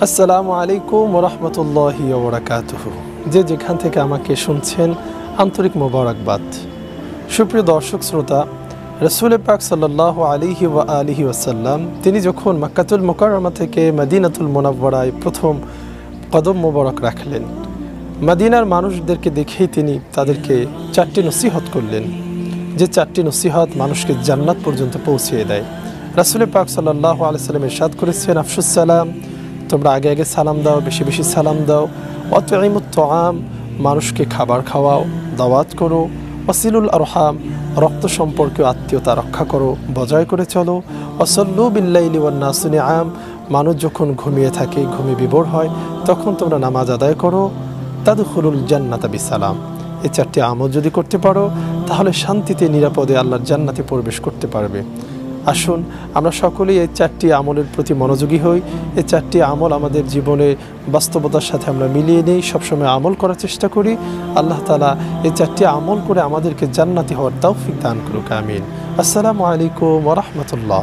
আসসালামু আলাইকুম ওয়া রাহমাতুল্লাহি ওয়া বারাকাতুহু। যে যেখান থেকে আমাকে শুনছেন আন্তরিক মোবারকবাদ। সুপ্রিয় দর্শক শ্রোতা, রাসূল পাক সাল্লাল্লাহু আলাইহি ওয়া আলিহি ওয়াসাল্লাম তিনি যখন মক্কাতুল মুকাররমা থেকে মদিনাতুল মুনাওয়ারায় প্রথম কদম মোবারক রাখলেন, মদিনার মানুষদেরকে দেখেই তিনি তাদেরকে চারটি নসিহত করলেন, যে চারটি নসিহত মানুষকে জান্নাত পর্যন্ত পৌঁছিয়ে দেয়। রাসূল পাক সাল্লাল্লাহু আলাইহি ওয়াসাল্লাম ইরশাদ করেছেন, আফশুস সালাম, তোমরা আগে আগে সালাম দাও, বেশি বেশি সালাম দাও। ওয়াতুইমুত তুআম, মানুষকে খাবার খাওয়াও, দাওয়াত করো। ওয়াসিলুল আরহাম, রক্ত সম্পর্কীয় আত্মীয়তা রক্ষা করো, বজায় করে চলো। ওয়াসাল্লু বিল্লাইলি ওয়ান নাসু নিআম, মানুষ যখন ঘুমিয়ে থাকে, ঘুমে বিভোর হয়, তখন তোমরা নামাজ আদায় করো। তাদখুলুল জান্নাতা বিসালাম, এই চারটি আমল যদি করতে পারো তাহলে শান্তিতে নিরাপদে আল্লাহর জান্নাতে প্রবেশ করতে পারবে। আসুন আমরা সকলেই এই চারটি আমলের প্রতি মনোযোগী হই। এই চারটি আমল আমাদের জীবনে বাস্তবতার সাথে আমরা মিলিয়ে নিই, সবসময় আমল করার চেষ্টা করি। আল্লাহ তাআলা এই চারটি আমল করে আমাদেরকে জান্নাতি হওয়ার তৌফিক দান করুক, আমিন। আসসালামু আলাইকুম ওয়া রাহমাতুল্লাহ।